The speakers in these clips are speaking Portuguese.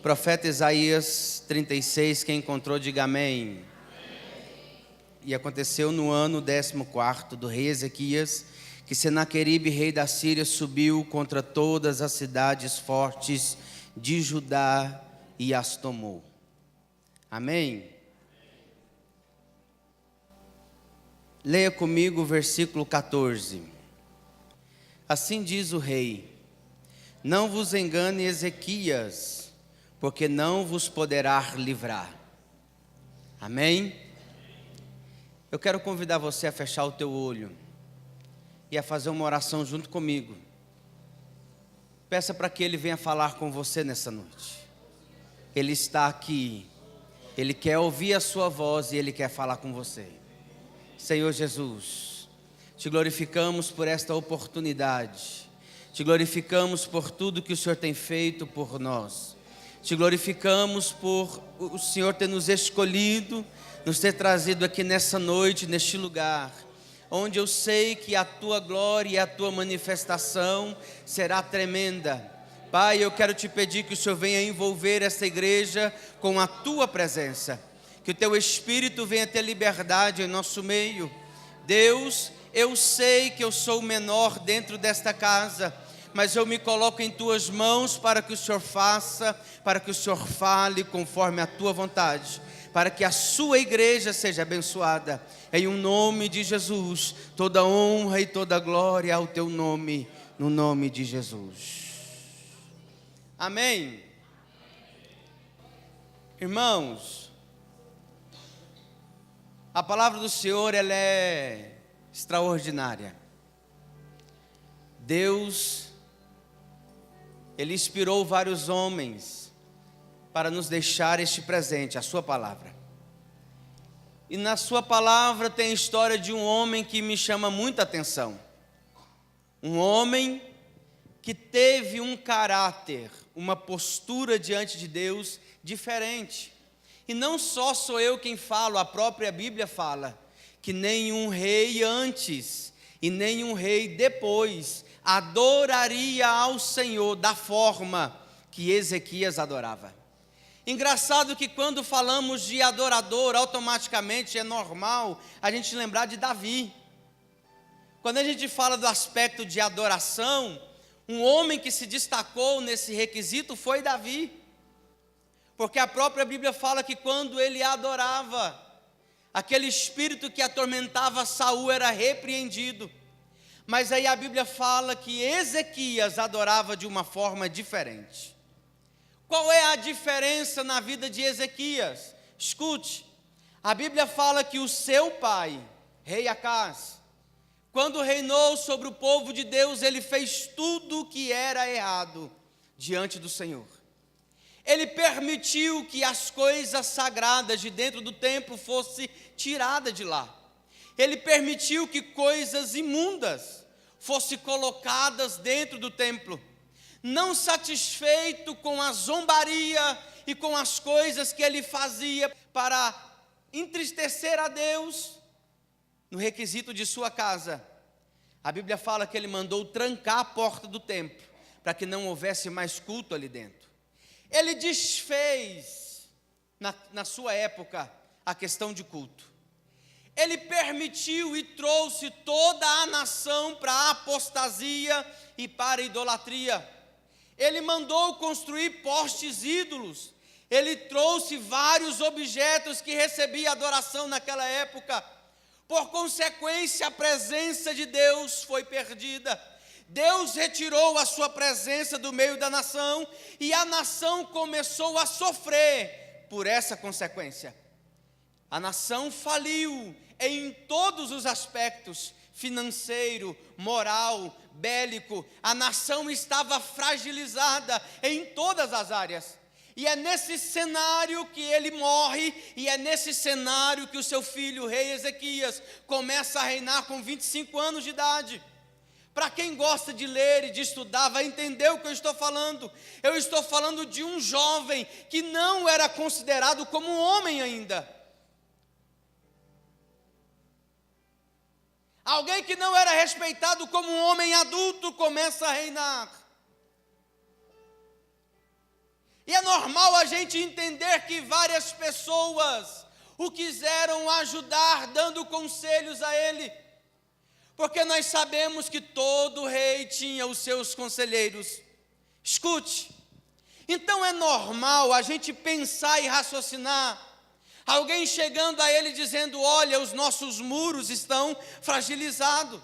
Profeta Isaías 36, quem encontrou, diga amém. E aconteceu no ano 14º do rei Ezequias, que Senaqueribe, rei da Síria, subiu contra todas as cidades fortes de Judá e as tomou. Amém? Leia comigo o versículo 14. Assim diz o rei: não vos engane Ezequias, porque não vos poderá livrar. Amém? Eu quero convidar você a fechar o teu olho e a fazer uma oração junto comigo. Peça para que Ele venha falar com você nessa noite. Ele está aqui, Ele quer ouvir a sua voz e Ele quer falar com você. Senhor Jesus, te glorificamos por esta oportunidade, te glorificamos por tudo que o Senhor tem feito por nós. Te glorificamos por o Senhor ter nos escolhido, nos ter trazido aqui nessa noite, neste lugar, onde eu sei que a Tua glória e a Tua manifestação será tremenda. Pai, eu quero te pedir que o Senhor venha envolver essa igreja com a Tua presença, que o Teu Espírito venha ter liberdade em nosso meio. Deus, eu sei que eu sou o menor dentro desta casa, mas eu me coloco em Tuas mãos para que o Senhor faça, para que o Senhor fale conforme a Tua vontade, para que a Sua igreja seja abençoada. Em um nome de Jesus, toda honra e toda glória ao Teu nome, no nome de Jesus. Amém. Irmãos, a palavra do Senhor, ela é extraordinária. Deus, Ele inspirou vários homens para nos deixar este presente, a sua palavra. E na sua palavra tem a história de um homem que me chama muita atenção. Um homem que teve um caráter, uma postura diante de Deus diferente. E não só sou eu quem falo, a própria Bíblia fala que nenhum rei antes e nenhum rei depois adoraria ao Senhor da forma que Ezequias adorava. Engraçado que quando falamos de adorador, automaticamente é normal a gente lembrar de Davi. Quando a gente fala do aspecto de adoração, um homem que se destacou nesse requisito foi Davi. Porque a própria Bíblia fala que quando ele adorava, aquele espírito que atormentava Saul era repreendido. Mas aí a Bíblia fala que Ezequias adorava de uma forma diferente. Qual é a diferença na vida de Ezequias? Escute, a Bíblia fala que o seu pai, rei Acás, quando reinou sobre o povo de Deus, ele fez tudo o que era errado diante do Senhor. Ele permitiu que as coisas sagradas de dentro do templo fossem tiradas de lá. Ele permitiu que coisas imundas fossem colocadas dentro do templo. Não satisfeito com a zombaria e com as coisas que ele fazia para entristecer a Deus, no requisito de sua casa, a Bíblia fala que ele mandou trancar a porta do templo, para que não houvesse mais culto ali dentro. Ele desfez, na sua época, a questão de culto. Ele permitiu e trouxe toda a nação para a apostasia e para a idolatria. Ele mandou construir postes ídolos. Ele trouxe vários objetos que recebiam adoração naquela época. Por consequência, a presença de Deus foi perdida. Deus retirou a sua presença do meio da nação e a nação começou a sofrer por essa consequência. A nação faliu em todos os aspectos, financeiro, moral, bélico. A nação estava fragilizada em todas as áreas. E é nesse cenário que ele morre, e é nesse cenário que o seu filho, o rei Ezequias, começa a reinar com 25 anos de idade. Para quem gosta de ler e de estudar, vai entender o que eu estou falando. Eu estou falando de um jovem que não era considerado como um homem ainda. Alguém que não era respeitado como um homem adulto começa a reinar. E é normal a gente entender que várias pessoas o quiseram ajudar, dando conselhos a ele. Porque nós sabemos que todo rei tinha os seus conselheiros. Escute, então é normal a gente pensar e raciocinar. Alguém chegando a ele dizendo: olha, os nossos muros estão fragilizados.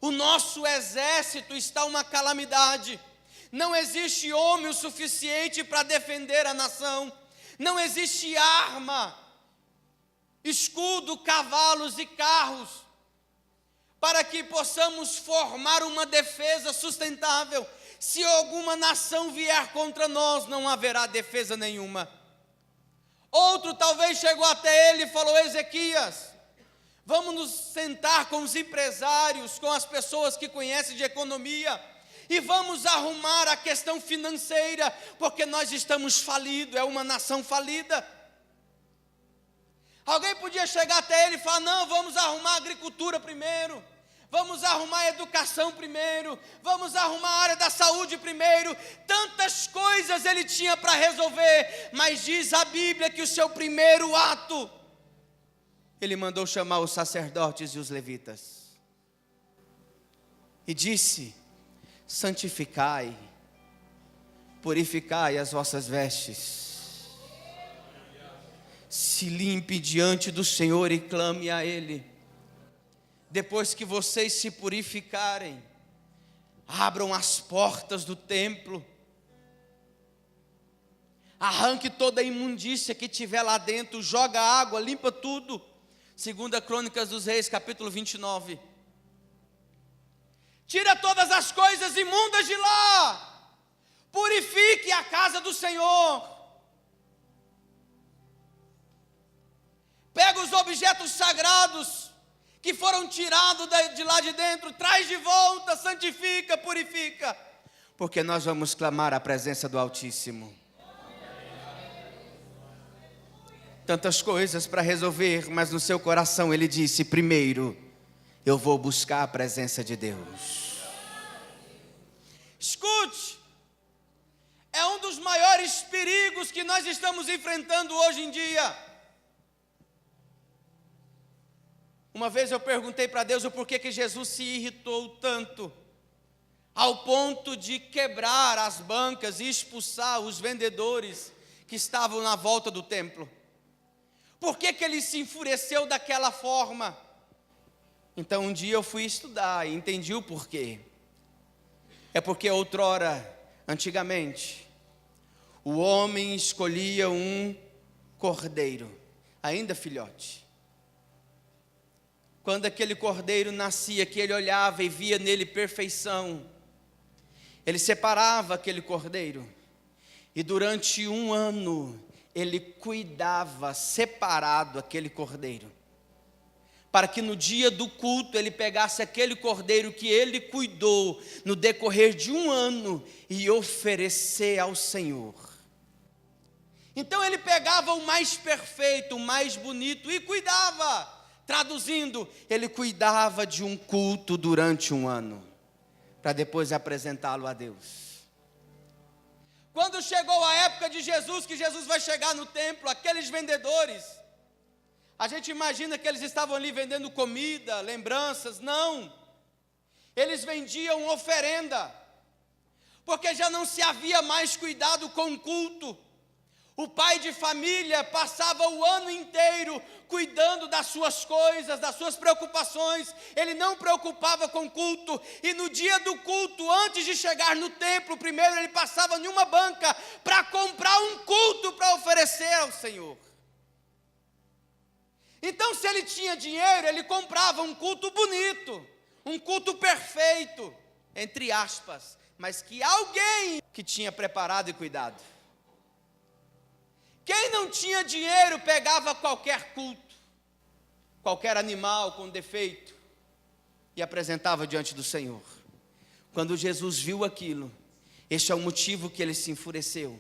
O nosso exército está uma calamidade. Não existe homem o suficiente para defender a nação. Não existe arma, escudo, cavalos e carros para que possamos formar uma defesa sustentável. Se alguma nação vier contra nós, não haverá defesa nenhuma. Outro talvez chegou até ele e falou: Ezequias, vamos nos sentar com os empresários, com as pessoas que conhecem de economia, e vamos arrumar a questão financeira, porque nós estamos falidos, é uma nação falida. Alguém podia chegar até ele e falar: não, vamos arrumar a agricultura primeiro, vamos arrumar a educação primeiro, vamos arrumar a área da saúde primeiro. Tantas coisas ele tinha para resolver, mas diz a Bíblia que o seu primeiro ato, ele mandou chamar os sacerdotes e os levitas, e disse: santificai, purificai as vossas vestes, se limpe diante do Senhor e clame a Ele. Depois que vocês se purificarem, abram as portas do templo, arranque toda a imundícia que tiver lá dentro, joga água, limpa tudo. 2 Crônicas dos Reis, capítulo 29. Tira todas as coisas imundas de lá, purifique a casa do Senhor. Pega os objetos sagrados que foram tirados de lá de dentro, traz de volta, santifica, purifica, porque nós vamos clamar a presença do Altíssimo. Tantas coisas para resolver, mas no seu coração ele disse: primeiro, eu vou buscar a presença de Deus. Escute, é um dos maiores perigos que nós estamos enfrentando hoje em dia. Uma vez eu perguntei para Deus o porquê que Jesus se irritou tanto, ao ponto de quebrar as bancas e expulsar os vendedores que estavam na volta do templo. Por que que ele se enfureceu daquela forma? Então um dia eu fui estudar e entendi o porquê. É porque outrora, antigamente, o homem escolhia um cordeiro, ainda filhote. Quando aquele cordeiro nascia, que ele olhava e via nele perfeição, ele separava aquele cordeiro, e durante 1 ano, ele cuidava separado aquele cordeiro, para que no dia do culto ele pegasse aquele cordeiro que ele cuidou no decorrer de 1 ano e oferecer ao Senhor. Então ele pegava o mais perfeito, o mais bonito e cuidava. Traduzindo, ele cuidava de um culto durante 1 ano, para depois apresentá-lo a Deus. Quando chegou a época de Jesus, que Jesus vai chegar no templo, aqueles vendedores, a gente imagina que eles estavam ali vendendo comida, lembranças. Não, eles vendiam oferenda, porque já não se havia mais cuidado com o culto. O pai de família passava o ano inteiro cuidando das suas coisas, das suas preocupações. Ele não preocupava com o culto. E no dia do culto, antes de chegar no templo, primeiro ele passava em uma banca para comprar um culto para oferecer ao Senhor. Então, se ele tinha dinheiro, ele comprava um culto bonito, um culto perfeito, entre aspas, mas que alguém que tinha preparado e cuidado. Quem não tinha dinheiro pegava qualquer culto, qualquer animal com defeito e apresentava diante do Senhor. Quando Jesus viu aquilo, este é o motivo que ele se enfureceu.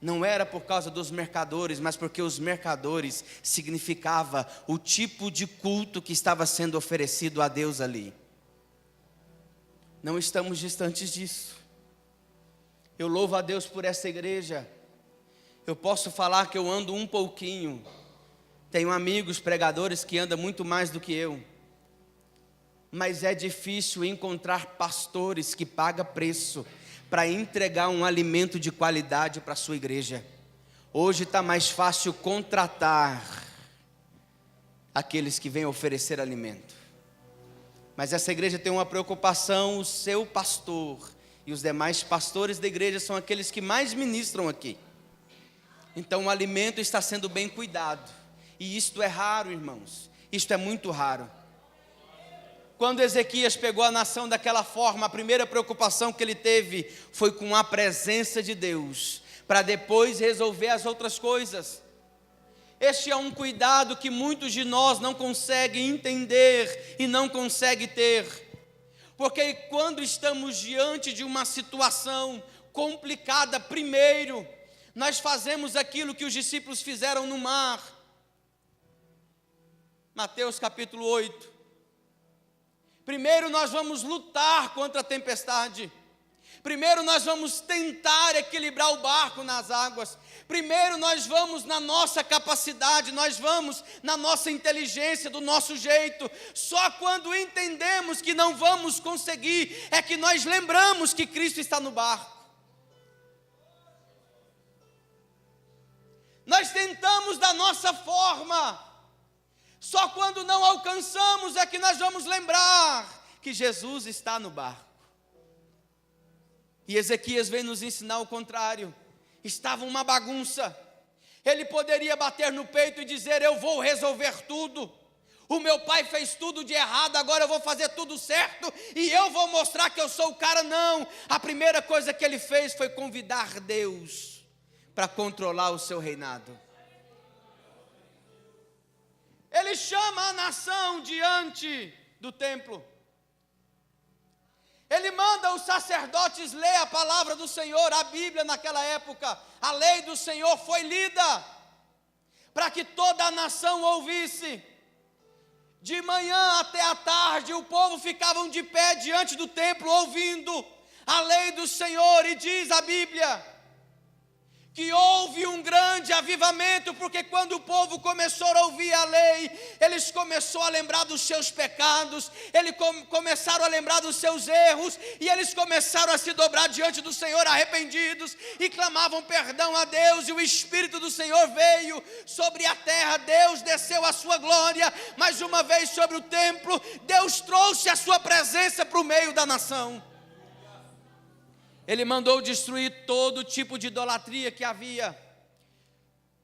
não era por causa dos mercadores, mas porque os mercadores significava o tipo de culto que estava sendo oferecido a Deus ali. Não estamos distantes disso. Eu louvo a Deus por essa igreja. Eu posso falar que eu ando um pouquinho. Tenho amigos pregadores que andam muito mais do que eu. Mas é difícil encontrar pastores que pagam preço para entregar um alimento de qualidade para a sua igreja. Hoje está mais fácil contratar aqueles que vêm oferecer alimento. Mas essa igreja tem uma preocupação, o seu pastor e os demais pastores da igreja são aqueles que mais ministram aqui. Então o alimento está sendo bem cuidado. E isto é raro, irmãos. Isto é muito raro. Quando Ezequias pegou a nação daquela forma, a primeira preocupação que ele teve foi com a presença de Deus, para depois resolver as outras coisas. Este é um cuidado que muitos de nós não conseguem entender e não conseguem ter. Porque quando estamos diante de uma situação complicada, primeiro, nós fazemos aquilo que os discípulos fizeram no mar. Mateus capítulo 8. Primeiro nós vamos lutar contra a tempestade. Primeiro nós vamos tentar equilibrar o barco nas águas. Primeiro nós vamos na nossa capacidade, nós vamos na nossa inteligência, do nosso jeito. Só quando entendemos que não vamos conseguir, é que nós lembramos que Cristo está no barco. Nós tentamos da nossa forma. Só quando não alcançamos é que nós vamos lembrar que Jesus está no barco. E Ezequias vem nos ensinar o contrário. Estava uma bagunça. Ele poderia bater no peito e dizer: eu vou resolver tudo. O meu pai fez tudo de errado, agora eu vou fazer tudo certo e eu vou mostrar que eu sou o cara. Não. A primeira coisa que ele fez foi convidar Deus para controlar o seu reinado. Ele chama a nação diante do templo. Ele manda os sacerdotes ler a palavra do Senhor, a Bíblia naquela época. A lei do Senhor foi lida para que toda a nação ouvisse. De manhã até a tarde o povo ficavam de pé diante do templo ouvindo a lei do Senhor. E diz a Bíblia que houve um grande avivamento, porque quando o povo começou a ouvir a lei, eles começaram a lembrar dos seus pecados, eles começaram a lembrar dos seus erros, e eles começaram a se dobrar diante do Senhor arrependidos, e clamavam perdão a Deus, e o Espírito do Senhor veio sobre a terra. Deus desceu a sua glória, mais uma vez sobre o templo. Deus trouxe a sua presença para o meio da nação. Ele mandou destruir todo tipo de idolatria que havia.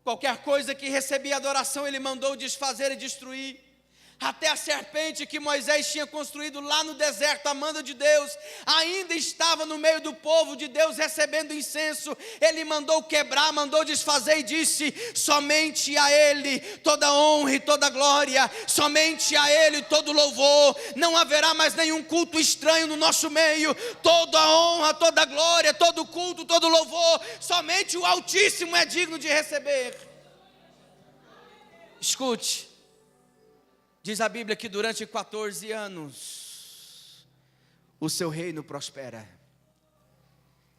Qualquer coisa que recebia adoração, ele mandou desfazer e destruir. Até a serpente que Moisés tinha construído lá no deserto, a mando de Deus, ainda estava no meio do povo de Deus recebendo incenso. Ele mandou quebrar, mandou desfazer e disse: somente a Ele toda honra e toda glória, somente a Ele todo louvor. Não haverá mais nenhum culto estranho no nosso meio. Toda a honra, toda a glória, todo culto, todo louvor, somente o Altíssimo é digno de receber. Escute. Diz a Bíblia que durante 14 anos o seu reino prospera.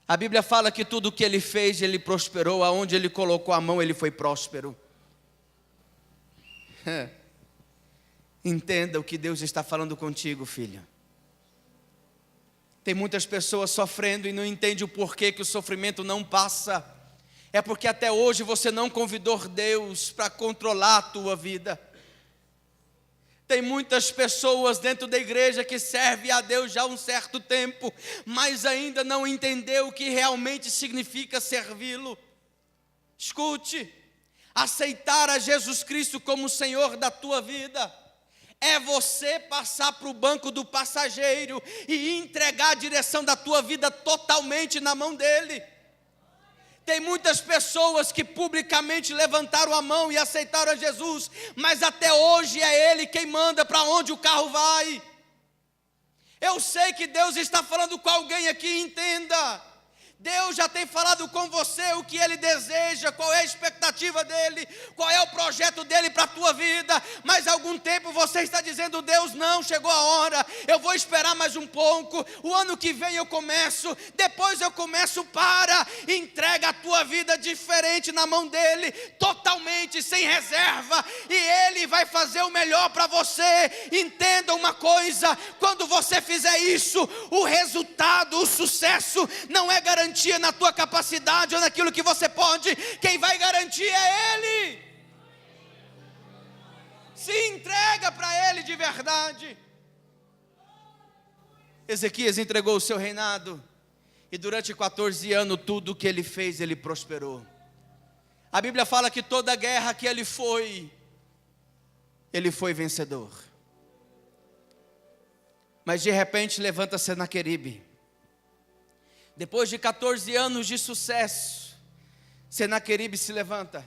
A Bíblia fala que tudo o que ele fez, ele prosperou. Aonde ele colocou a mão, ele foi próspero. Entenda o que Deus está falando contigo, filho. Tem muitas pessoas sofrendo e não entende o porquê que o sofrimento não passa. É porque até hoje você não convidou Deus para controlar a tua vida. Tem muitas pessoas dentro da igreja que servem a Deus já há um certo tempo, mas ainda não entendeu o que realmente significa servi-lo. Escute, aceitar a Jesus Cristo como Senhor da tua vida é você passar para o banco do passageiro e entregar a direção da tua vida totalmente na mão dele. Tem muitas pessoas que publicamente levantaram a mão e aceitaram a Jesus, mas até hoje é Ele quem manda para onde o carro vai. Eu sei que Deus está falando com alguém aqui, entenda. Deus já tem falado com você o que Ele deseja, qual é a expectativa dEle, qual é o projeto dEle para a tua vida, mas há algum tempo você está dizendo: Deus, não, chegou a hora, eu vou esperar mais um pouco, o ano que vem eu começo, depois eu começo. Entrega a tua vida diferente na mão dEle, totalmente, sem reserva, e Ele vai fazer o melhor para você. Entenda uma coisa: quando você fizer isso, o resultado, o sucesso, não é garantido na tua capacidade ou naquilo que você pode. Quem vai garantir é Ele. Se entrega para Ele de verdade. Ezequias entregou o seu reinado, e durante 14 anos tudo o que ele fez, ele prosperou. A Bíblia fala que toda guerra que ele foi vencedor. Mas de repente levanta Senaqueribe. Depois de 14 anos de sucesso, Senaqueribe se levanta.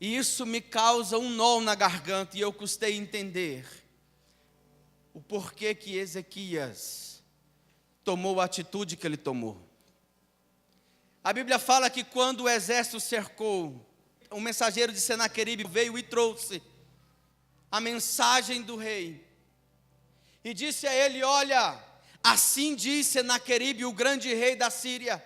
E isso me causa um nó na garganta, e eu custei entender o porquê que Ezequias tomou a atitude que ele tomou. A Bíblia fala que quando o exército cercou, o mensageiro de Senaqueribe veio e trouxe a mensagem do rei. E disse a ele: olha, assim diz Senaqueribe, o grande rei da Síria: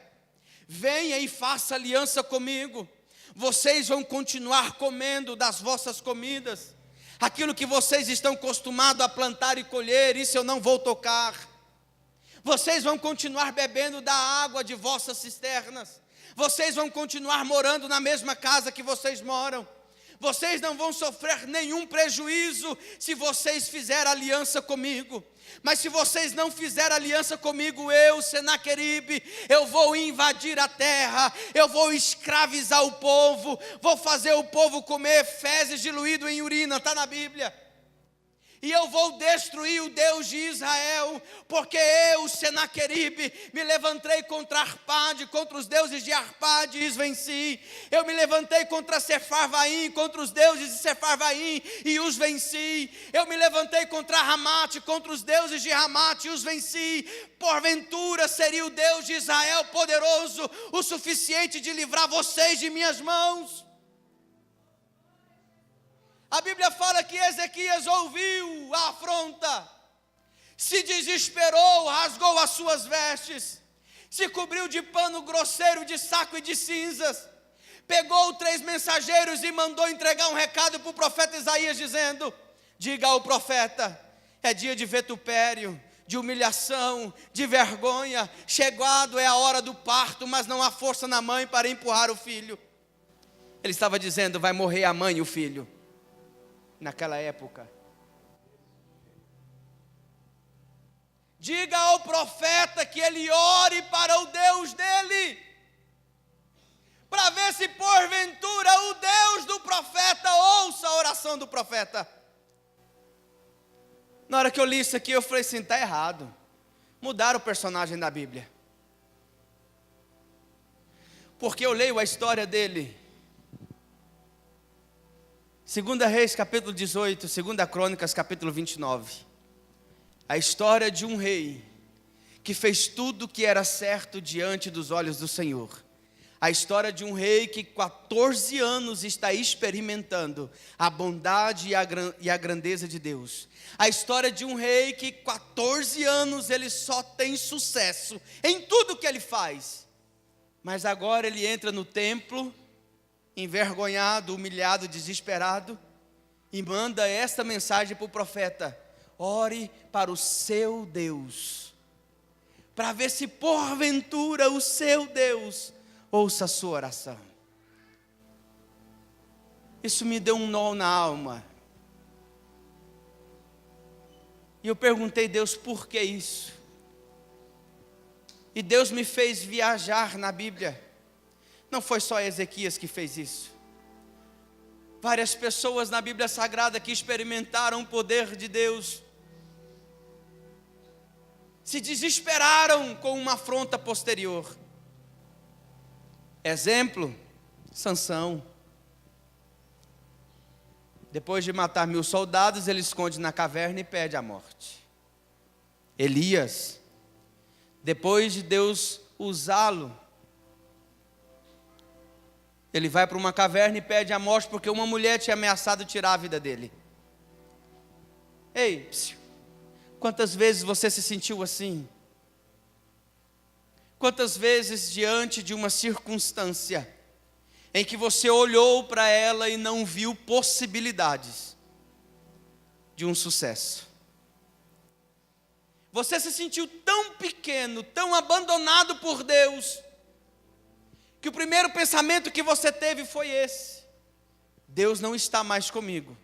venha e faça aliança comigo. Vocês vão continuar comendo das vossas comidas, aquilo que vocês estão acostumados a plantar e colher, isso eu não vou tocar. Vocês vão continuar bebendo da água de vossas cisternas, vocês vão continuar morando na mesma casa que vocês moram. Vocês não vão sofrer nenhum prejuízo se vocês fizerem aliança comigo. Mas se vocês não fizerem aliança comigo, eu, Senaqueribe, eu vou invadir a terra, eu vou escravizar o povo, vou fazer o povo comer fezes diluído em urina, está na Bíblia. E eu vou destruir o Deus de Israel, porque eu, Senaqueribe, me levantei contra Arpade, contra os deuses de Arpade e os venci. Eu me levantei contra Sefarvaim, contra os deuses de Sefarvaim e os venci. Eu me levantei contra Ramate, contra os deuses de Ramate e os venci. Porventura seria o Deus de Israel poderoso o suficiente de livrar vocês de minhas mãos? A Bíblia fala que Ezequias ouviu a afronta, se desesperou, rasgou as suas vestes, se cobriu de pano grosseiro, de saco e de cinzas, pegou 3 mensageiros e mandou entregar um recado para o profeta Isaías, dizendo: diga ao profeta, é dia de vitupério, de humilhação, de vergonha, chegado é a hora do parto, mas não há força na mãe para empurrar o filho. Ele estava dizendo: vai morrer a mãe e o filho. Naquela época, diga ao profeta que ele ore para o Deus dele, para ver se porventura o Deus do profeta ouça a oração do profeta. Na hora que eu li isso aqui, eu falei assim: está errado, mudaram o personagem da Bíblia, porque eu leio a história dele. 2 Reis capítulo 18, 2 Crônicas capítulo 29. A história de um rei que fez tudo o que era certo diante dos olhos do Senhor. A história de um rei que 14 anos está experimentando a bondade e a grandeza de Deus. A história de um rei que 14 anos ele só tem sucesso em tudo que ele faz. Mas agora ele entra no templo, envergonhado, humilhado, desesperado, e manda esta mensagem para o profeta: ore para o seu Deus, para ver se porventura o seu Deus ouça a sua oração. Isso me deu um nó na alma, e eu perguntei a Deus: por que isso? E Deus me fez viajar na Bíblia. Não foi só Ezequias que fez isso. Várias pessoas na Bíblia Sagrada que experimentaram o poder de Deus se desesperaram com uma afronta posterior. Exemplo, Sansão. Depois de matar 1000 soldados, ele esconde na caverna e pede a morte. Elias, depois de Deus usá-lo. Ele vai para uma caverna e pede a morte porque uma mulher tinha ameaçado tirar a vida dele. Ei, quantas vezes você se sentiu assim? Quantas vezes diante de uma circunstância em que você olhou para ela e não viu possibilidades de um sucesso? Você se sentiu tão pequeno, tão abandonado por Deus, que o primeiro pensamento que você teve foi esse: Deus não está mais comigo.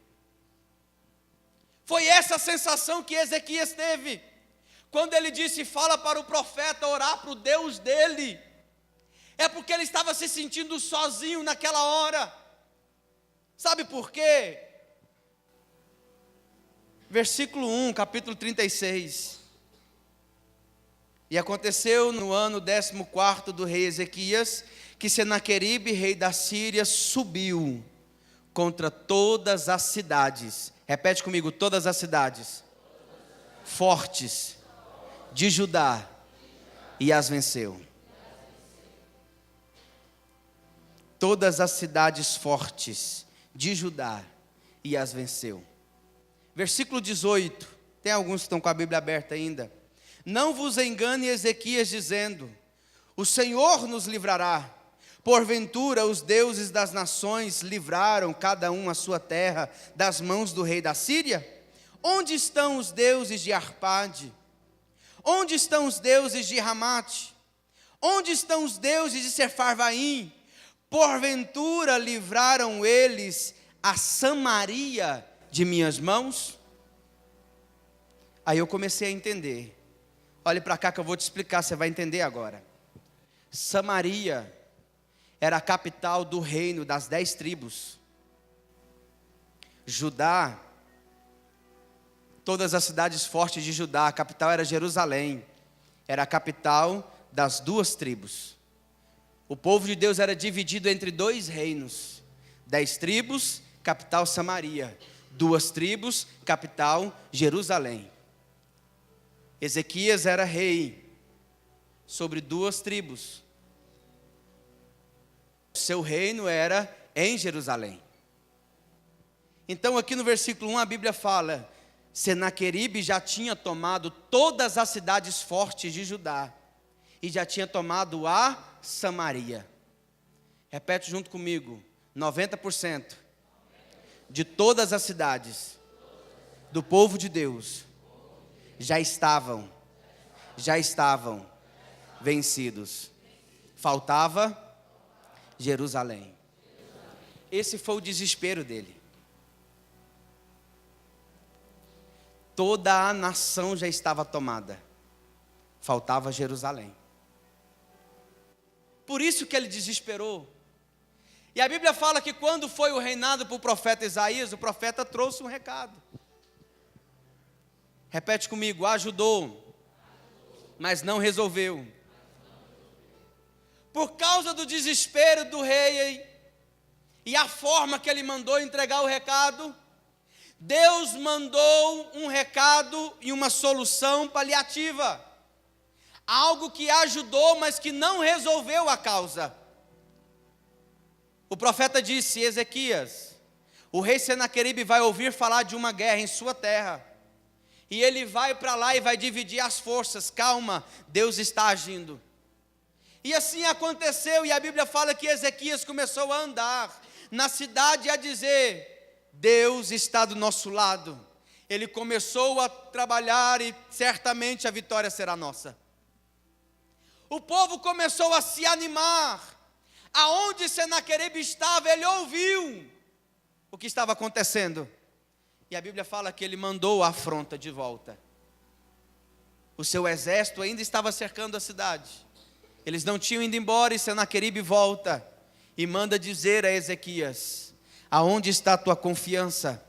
Foi essa a sensação que Ezequias teve, quando ele disse: fala para o profeta orar para o Deus dele. É porque ele estava se sentindo sozinho naquela hora. Sabe por quê? Versículo 1, capítulo 36. E aconteceu no ano 14º do rei Ezequias, que Senaqueribe, rei da Síria, subiu contra todas as cidades. Repete comigo: todas as cidades fortes de Judá, e as venceu. Todas as cidades fortes de Judá, e as venceu. Versículo 18, tem alguns que estão com a Bíblia aberta ainda. Não vos engane Ezequias dizendo: o Senhor nos livrará. Porventura os deuses das nações livraram cada um a sua terra das mãos do rei da Síria? Onde estão os deuses de Arpade? Onde estão os deuses de Ramate? Onde estão os deuses de Sefarvaim? Porventura livraram eles a Samaria de minhas mãos? Aí eu comecei a entender. Olhe para cá que eu vou te explicar, você vai entender agora. Samaria era a capital do reino das 10 tribos. Judá, todas as cidades fortes de Judá, a capital era Jerusalém, era a capital das 2 tribos. O povo de Deus era dividido entre 2 reinos: 10 tribos, capital Samaria; 2 tribos, capital Jerusalém. Ezequias era rei sobre 2 tribos. Seu reino era em Jerusalém. Então aqui no versículo 1 a Bíblia fala: Senaqueribe já tinha tomado todas as cidades fortes de Judá, e já tinha tomado a Samaria. Repete junto comigo: 90% de todas as cidades do povo de Deus já estavam vencidos. Faltava Jerusalém. Esse foi o desespero dele. Toda a nação já estava tomada. Faltava Jerusalém. Por isso que ele desesperou. E a Bíblia fala que quando foi o reinado para o profeta Isaías, o profeta trouxe um recado. Repete comigo: ajudou, mas não resolveu. Por causa do desespero do rei e a forma que ele mandou entregar o recado, Deus mandou um recado e uma solução paliativa. Algo que ajudou, mas que não resolveu a causa. O profeta disse: Ezequias, o rei Senaqueribe vai ouvir falar de uma guerra em sua terra, e ele vai para lá e vai dividir as forças. Calma, Deus está agindo. E assim aconteceu, e a Bíblia fala que Ezequias começou a andar na cidade a dizer: Deus está do nosso lado. Ele começou a trabalhar e certamente a vitória será nossa. O povo começou a se animar. Aonde Senaqueribe estava, ele ouviu o que estava acontecendo. E a Bíblia fala que ele mandou a afronta de volta. O seu exército ainda estava cercando a cidade. Eles não tinham ido embora, e Senaqueribe volta e manda dizer a Ezequias: aonde está a tua confiança?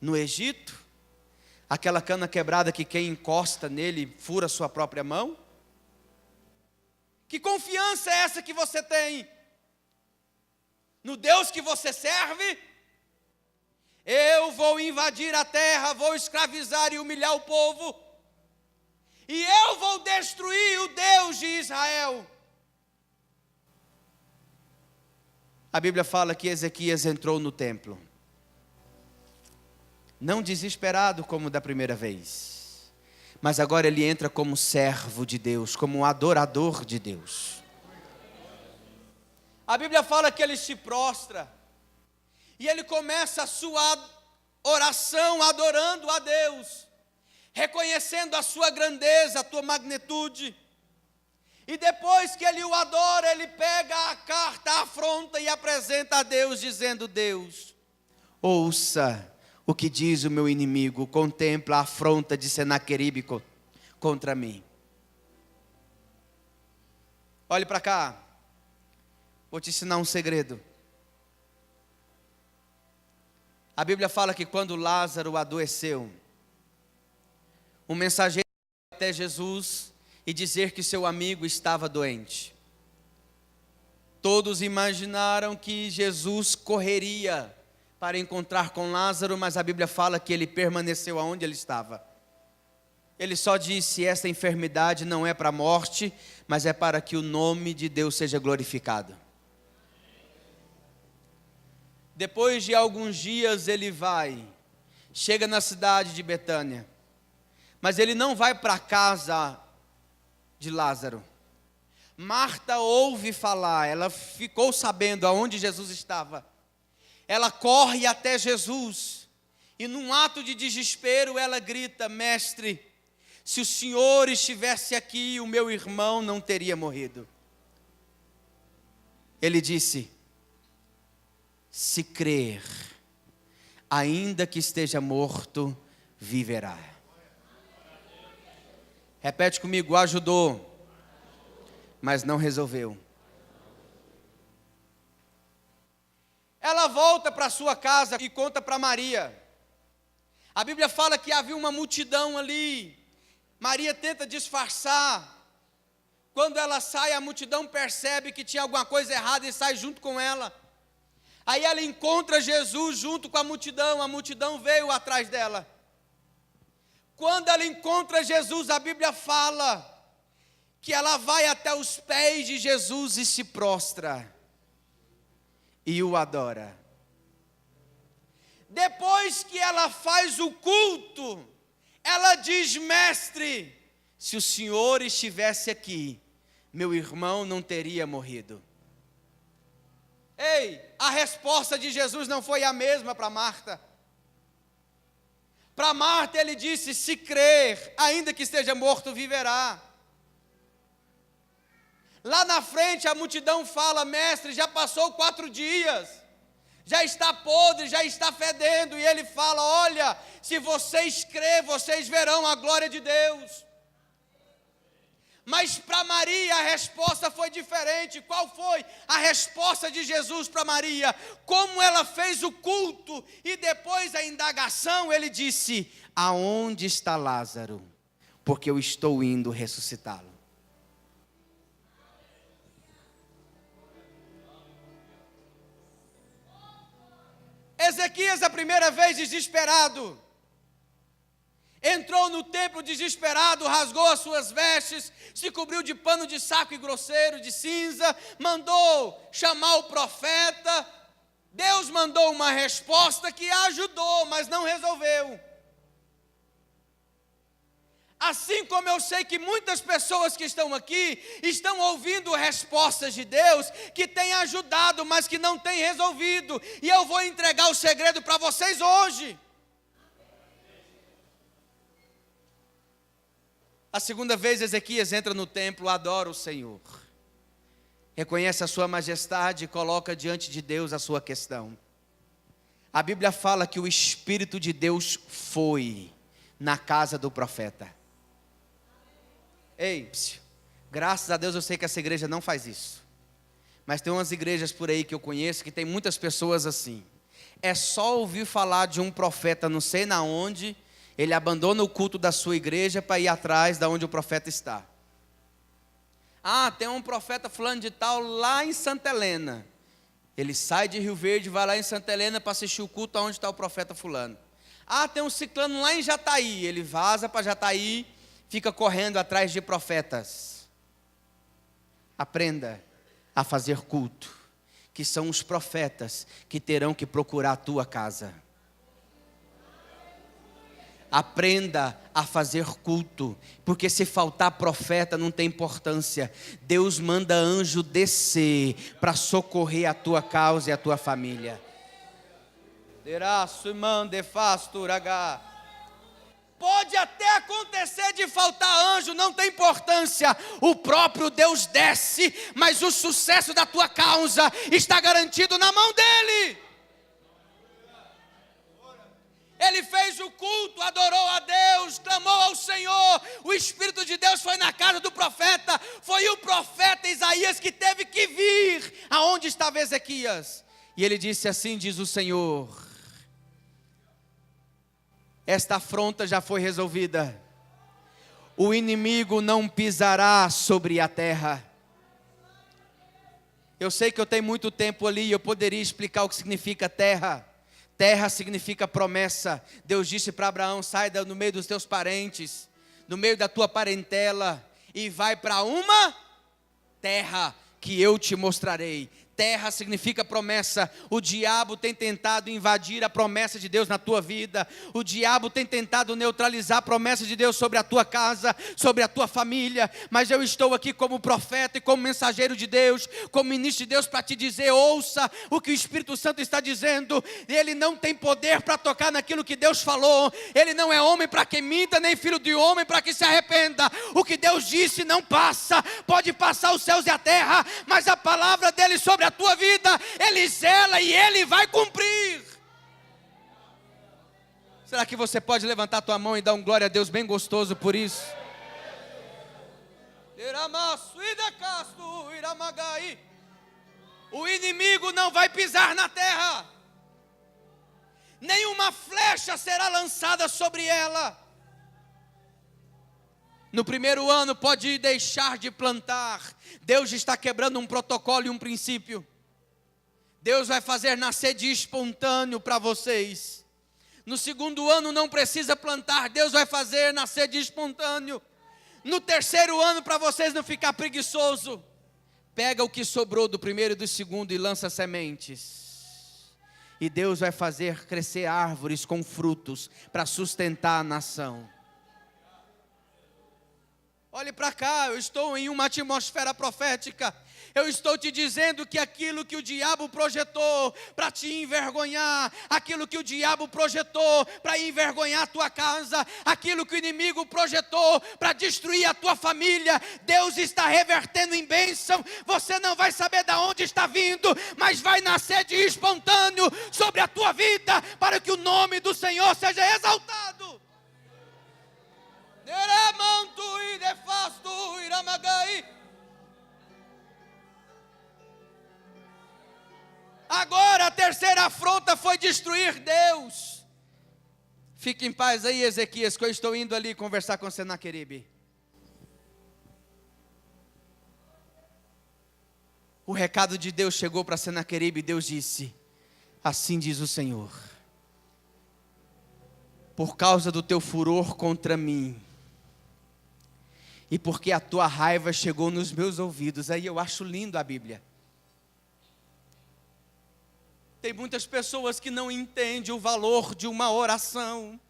No Egito? Aquela cana quebrada que quem encosta nele fura sua própria mão? Que confiança é essa que você tem? No Deus que você serve? Eu vou invadir a terra, vou escravizar e humilhar o povo. e eu vou destruir o Deus de Israel. A Bíblia fala que Ezequias entrou no templo, não desesperado como da primeira vez, mas agora ele entra como servo de Deus, como um adorador de Deus. A Bíblia fala que ele se prostra, e ele começa a sua oração adorando a Deus, reconhecendo a sua grandeza, a tua magnitude. E depois que ele o adora, ele pega a carta, a afronta e apresenta a Deus, dizendo: Deus, ouça o que diz o meu inimigo, contempla a afronta de Senaqueribe contra mim. Olhe para cá, vou te ensinar um segredo. A Bíblia fala que quando Lázaro adoeceu, um mensageiro foi até Jesus e dizer que seu amigo estava doente. Todos imaginaram que Jesus correria para encontrar com Lázaro, mas a Bíblia fala que ele permaneceu aonde ele estava. Ele só disse: esta enfermidade não é para a morte, mas é para que o nome de Deus seja glorificado. Depois de alguns dias ele chega na cidade de Betânia, mas ele não vai para a casa de Lázaro. Marta ouve falar, ela ficou sabendo aonde Jesus estava. Ela corre até Jesus, e num ato de desespero ela grita: Mestre, se o Senhor estivesse aqui, o meu irmão não teria morrido. Ele disse: se crer, ainda que esteja morto, viverá. Repete comigo: ajudou, mas não resolveu. Ela volta para sua casa e conta para Maria. A Bíblia fala que havia uma multidão ali. Maria tenta disfarçar. Quando ela sai, a multidão percebe que tinha alguma coisa errada e sai junto com ela. Aí ela encontra Jesus junto com a multidão veio atrás dela. Quando ela encontra Jesus, a Bíblia fala que ela vai até os pés de Jesus e se prostra e o adora. Depois que ela faz o culto, ela diz: Mestre, se o Senhor estivesse aqui, meu irmão não teria morrido. Ei, a resposta de Jesus não foi a mesma para Marta. Para Marta ele disse: se crer, ainda que esteja morto, viverá. Lá na frente a multidão fala: Mestre, já passou 4 dias, já está podre, já está fedendo. E ele fala: olha, se vocês crerem, vocês verão a glória de Deus. Mas para Maria a resposta foi diferente. Qual foi a resposta de Jesus para Maria? Como ela fez o culto e depois a indagação, ele disse: aonde está Lázaro? Porque eu estou indo ressuscitá-lo. Ezequias, a primeira vez desesperado, entrou no templo desesperado, rasgou as suas vestes, se cobriu de pano de saco e grosseiro, de cinza, mandou chamar o profeta. Deus mandou uma resposta que ajudou, mas não resolveu. Assim como eu sei que muitas pessoas que estão aqui estão ouvindo respostas de Deus que têm ajudado, mas que não têm resolvido. E eu vou entregar o segredo para vocês hoje. A segunda vez Ezequias entra no templo, adora o Senhor, reconhece a sua majestade e coloca diante de Deus a sua questão. A Bíblia fala que o Espírito de Deus foi na casa do profeta. Ei, graças a Deus eu sei que essa igreja não faz isso, mas tem umas igrejas por aí que eu conheço que tem muitas pessoas assim. É só ouvir falar de um profeta não sei na onde, ele abandona o culto da sua igreja para ir atrás da onde o profeta está. Ah, tem um profeta fulano de tal lá em Santa Helena. Ele sai de Rio Verde, vai lá em Santa Helena para assistir o culto aonde está o profeta fulano. Ah, tem um ciclano lá em Jataí. Ele vaza para Jataí, fica correndo atrás de profetas. Aprenda a fazer culto, que são os profetas que terão que procurar a tua casa. Aprenda a fazer culto, porque se faltar profeta não tem importância. Deus manda anjo descer para socorrer a tua causa e a tua família. Pode até acontecer de faltar anjo, não tem importância. O próprio Deus desce, mas o sucesso da tua causa está garantido na mão dele. Ele fez o culto, adorou a Deus, clamou ao Senhor. O Espírito de Deus foi na casa do profeta. Foi o profeta Isaías que teve que vir aonde estava Ezequias. E ele disse: assim diz o Senhor, esta afronta já foi resolvida. O inimigo não pisará sobre a terra. Eu sei que eu tenho muito tempo ali e eu poderia explicar o que significa terra. Terra significa promessa. Deus disse para Abraão: sai no meio dos teus parentes, no meio da tua parentela, e vai para uma terra que eu te mostrarei. Terra significa promessa. O diabo tem tentado invadir a promessa de Deus na tua vida. O diabo tem tentado neutralizar a promessa de Deus sobre a tua casa, sobre a tua família. Mas eu estou aqui como profeta e como mensageiro de Deus, como ministro de Deus, para te dizer: ouça o que o Espírito Santo está dizendo. Ele não tem poder para tocar naquilo que Deus falou. Ele não é homem para que minta, nem filho de homem para que se arrependa. O que Deus disse não passa. Pode passar os céus e a terra, mas a palavra dele sobre a tua vida, ele zela e ele vai cumprir. Será que você pode levantar a tua mão e dar um glória a Deus bem gostoso por isso? O inimigo não vai pisar na terra, nenhuma flecha será lançada sobre ela. No primeiro ano pode deixar de plantar. Deus está quebrando um protocolo e um princípio. Deus vai fazer nascer de espontâneo para vocês. No segundo ano não precisa plantar. Deus vai fazer nascer de espontâneo. No terceiro ano, para vocês não ficar preguiçoso, pega o que sobrou do primeiro e do segundo e lança sementes. E Deus vai fazer crescer árvores com frutos para sustentar a nação. Olhe para cá, eu estou em uma atmosfera profética. Eu estou te dizendo que aquilo que o diabo projetou para te envergonhar, aquilo que o diabo projetou para envergonhar a tua casa, aquilo que o inimigo projetou para destruir a tua família, Deus está revertendo em bênção. Você não vai saber de onde está vindo, mas vai nascer de espontâneo sobre a tua vida, para que o nome do Senhor seja exaltado. Agora a terceira afronta foi destruir Deus. Fique em paz aí, Ezequias, que eu estou indo ali conversar com Senaqueribe. O recado de Deus chegou para Senaqueribe e Deus disse: assim diz o Senhor, por causa do teu furor contra mim, e porque a tua raiva chegou nos meus ouvidos. Aí eu acho lindo a Bíblia. Tem muitas pessoas que não entendem o valor de uma oração.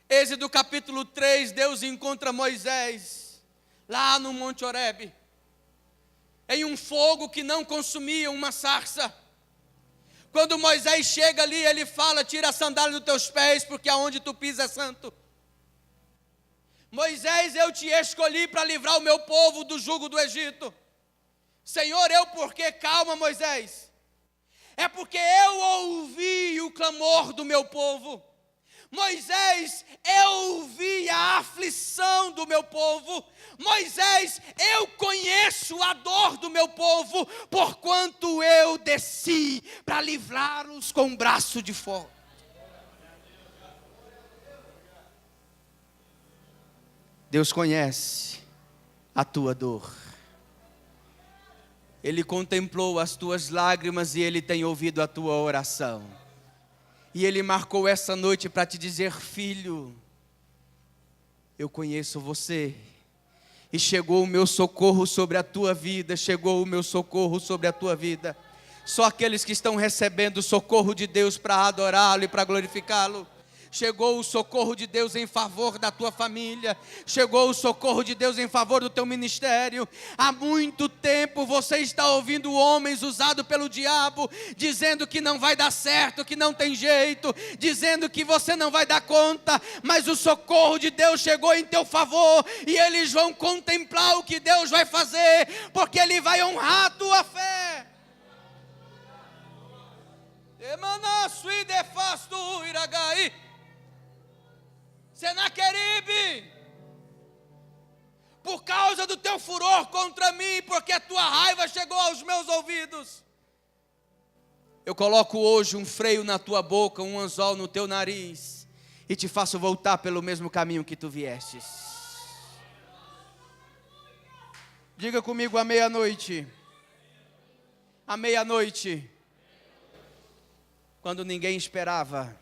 Êxodo capítulo 3, Deus encontra Moisés lá no Monte Horebe, em um fogo que não consumia, uma sarça. Quando Moisés chega ali, ele fala: tira a sandália dos teus pés, porque aonde tu pisa é santo. Moisés, eu te escolhi para livrar o meu povo do jugo do Egito. Senhor, eu por quê? Calma, Moisés. É porque eu ouvi o clamor do meu povo. Moisés, eu ouvi a aflição do meu povo. Moisés, eu conheço a dor do meu povo, porquanto eu desci para livrá-los com um braço de fogo. Deus conhece a tua dor. Ele contemplou as tuas lágrimas e Ele tem ouvido a tua oração. E Ele marcou essa noite para te dizer: filho, eu conheço você. E chegou o meu socorro sobre a tua vida, chegou o meu socorro sobre a tua vida. Só aqueles que estão recebendo o socorro de Deus para adorá-lo e para glorificá-lo. Chegou o socorro de Deus em favor da tua família. Chegou o socorro de Deus em favor do teu ministério. Há muito tempo você está ouvindo homens usados pelo diabo, dizendo que não vai dar certo, que não tem jeito, dizendo que você não vai dar conta. Mas o socorro de Deus chegou em teu favor, e eles vão contemplar o que Deus vai fazer, porque Ele vai honrar a tua fé. Senaqueribe, por causa do teu furor contra mim, porque a tua raiva chegou aos meus ouvidos, eu coloco hoje um freio na tua boca, um anzol no teu nariz, e te faço voltar pelo mesmo caminho que tu viestes. Diga comigo: à meia-noite. À meia-noite, quando ninguém esperava,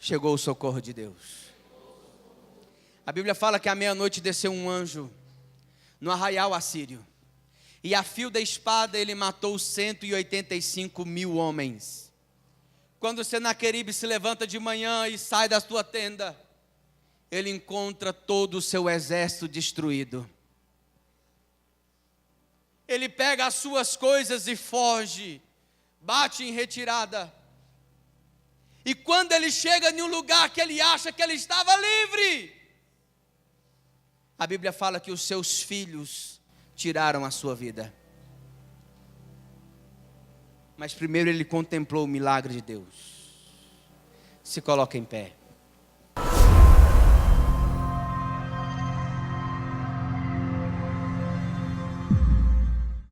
chegou o socorro de Deus. A Bíblia fala que à meia-noite desceu um anjo no arraial assírio, e a fio da espada ele matou 185 mil homens. Quando Senaqueribe se levanta de manhã e sai da sua tenda, ele encontra todo o seu exército destruído. Ele pega as suas coisas e foge, bate em retirada. E quando ele chega em um lugar que ele acha que ele estava livre, a Bíblia fala que os seus filhos tiraram a sua vida. Mas primeiro ele contemplou o milagre de Deus. Se coloca em pé.